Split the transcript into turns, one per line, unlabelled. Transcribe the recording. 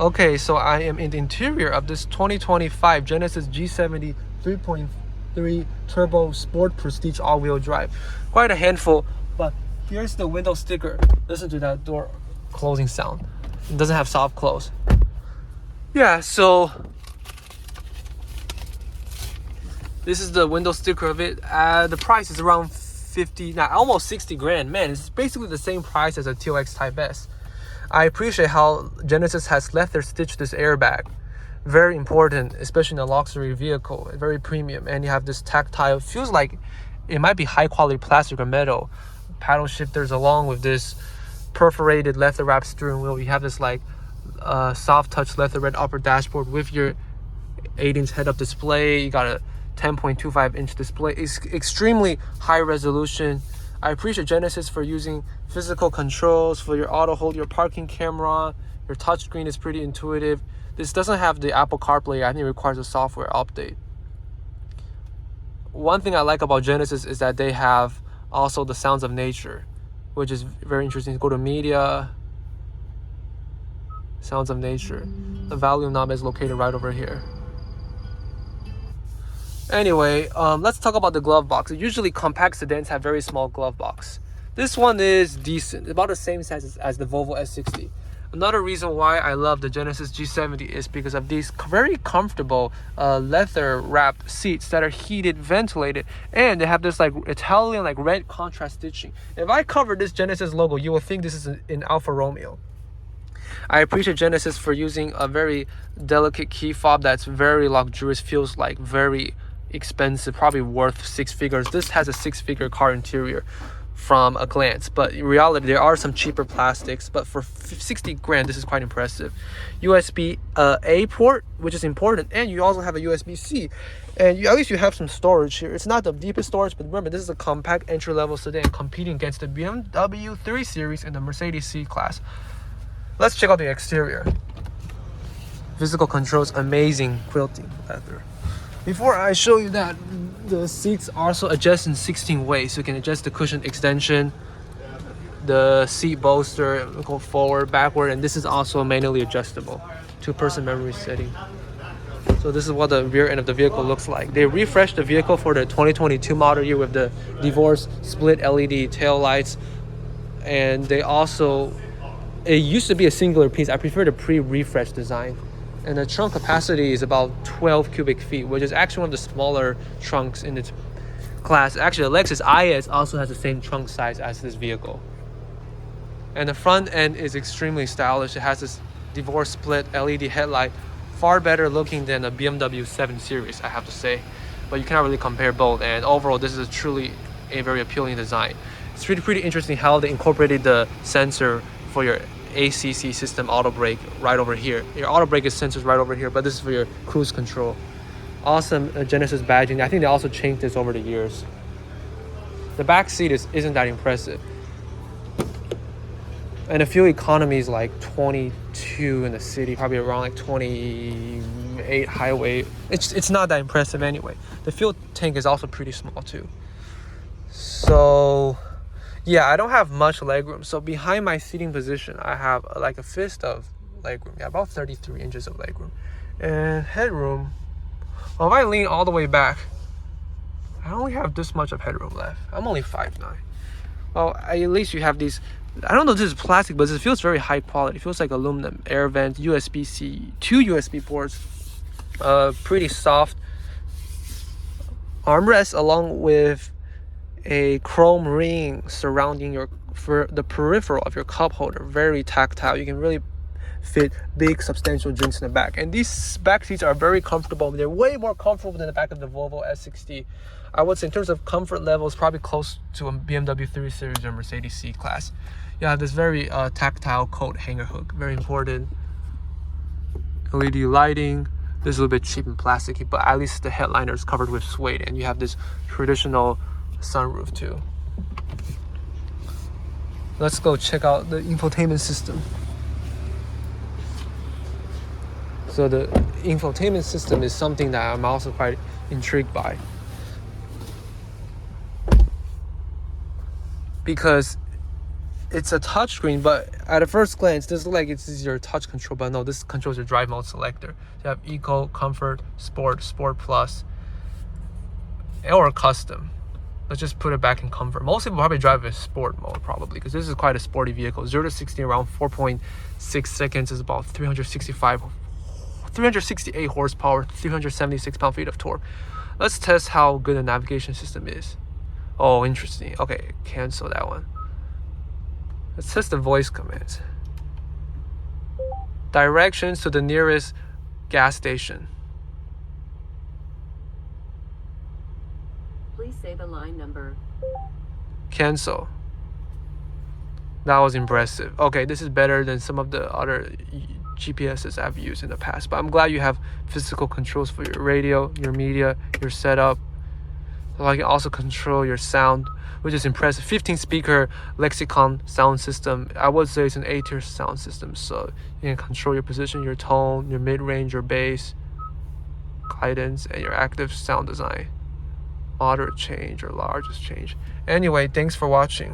Okay, so I am in the interior of this 2025 Genesis G70 3.3 Turbo Sport Prestige all-wheel drive. Quite a handful, but here's the window sticker. Listen to that door closing sound. It doesn't have soft close. Yeah, so this is the window sticker of it. The price is around 50, now almost 60 grand. Man, it's basically the same price as a TLX Type S. I appreciate how Genesis has leather stitched this airbag. Very important, especially in a luxury vehicle. Very premium. And you have this tactile, feels like it might be high quality plastic or metal paddle shifters, along with this perforated leather wrapped steering wheel. You have this like soft touch leather red upper dashboard with your 8-inch head-up display. You got a 10.25-inch display. It's extremely high resolution. I appreciate Genesis for using physical controls for your auto hold, your parking camera. Your touchscreen is pretty intuitive. This doesn't have the Apple CarPlay. I think it requires a software update. One thing I like about Genesis is that they have also the sounds of nature, which is very interesting. Go to media, sounds of nature. The volume knob is located right over here. Anyway, let's talk about the glove box. Usually compact sedans have very small glove box. This one is decent, about the same size as the Volvo S60. Another reason why I love the Genesis G70 is because of these very comfortable leather wrapped seats that are heated, ventilated, and they have this like Italian like red contrast stitching. If I cover this Genesis logo, you will think this is an Alfa Romeo. I appreciate Genesis for using a very delicate key fob that's very luxurious, feels like very expensive, probably worth 6 figures. This has a 6-figure car interior from a glance, but in reality there are some cheaper plastics, but for 60 grand this is quite impressive. USB A port, which is important, and you also have a USB-C, and at least you have some storage here. It's not the deepest storage, but remember, this is a compact entry-level sedan competing against the BMW 3 Series and the Mercedes C-Class. Let's check out the exterior. Physical controls, amazing quilting leather. Before I show you that, the seats also adjust in 16 ways. So you can adjust the cushion extension, the seat bolster, go forward, backward, and this is also manually adjustable. 2-person memory setting. So this is what the rear end of the vehicle looks like. They refreshed the vehicle for the 2022 model year with the divorce split LED tail lights, and they also, it used to be a singular piece. I prefer the pre-refresh design. And the trunk capacity is about 12 cubic feet, which is actually one of the smaller trunks in its class. Actually, the Lexus IS also has the same trunk size as this vehicle. And the front end is extremely stylish. It has this divorce split LED headlight, far better looking than a BMW 7 Series, I have to say. But you cannot really compare both. And overall, this is truly a very appealing design. It's pretty interesting how they incorporated the sensor for your ACC system auto brake right over here. Your auto brake is sensors right over here, but this is for your cruise control. Awesome Genesis badging. I think they also changed this over the years. The back seat isn't that impressive, and the fuel economy is like 22 in the city, probably around like 28 highway. It's not that impressive anyway. The fuel tank is also pretty small too. So yeah, I don't have much legroom. So behind my seating position, I have like a fist of legroom. Yeah, about 33 inches of legroom. And headroom, well, if I lean all the way back, I only have this much of headroom left. I'm only 5'9". Well, at least you have these, I don't know if this is plastic, but it feels very high quality. It feels like aluminum. Air vent, USB-C, 2 USB ports, pretty soft armrest, along with a chrome ring surrounding the peripheral of your cup holder. Very tactile. You can really fit big substantial drinks in the back, and these back seats are very comfortable. They're way more comfortable than the back of the Volvo S60. I would say in terms of comfort levels, probably close to a BMW 3 Series or Mercedes C-Class. You have this very tactile coat hanger hook, very important. LED lighting. This is a little bit cheap and plasticky, but at least the headliner is covered with suede, and you have this traditional sunroof too. Let's go check out the infotainment system. So the infotainment system is something that I'm also quite intrigued by, because it's a touchscreen, but at a first glance, this looks like it's your touch control, but no, this controls your drive mode selector. You have Eco, Comfort, Sport, Sport Plus, or Custom. Let's just put it back in Comfort. Most people probably drive in Sport mode, probably, because this is quite a sporty vehicle. 0 to 60 around 4.6 seconds is about 368 horsepower, 376 pound-feet of torque. Let's test how good the navigation system is. Oh, interesting. Okay, cancel that one. Let's test the voice commands. Directions to the nearest gas station.
Please say the line number.
Cancel. That was impressive. Okay, this is better than some of the other GPSs I've used in the past, but I'm glad you have physical controls for your radio, your media, your setup. So I can also control your sound, which is impressive. 15 speaker Lexicon sound system. I would say it's an A-tier sound system, so you can control your position, your tone, your mid-range, your bass, guidance, and your active sound design. Moderate change or largest change. Anyway, thanks for watching.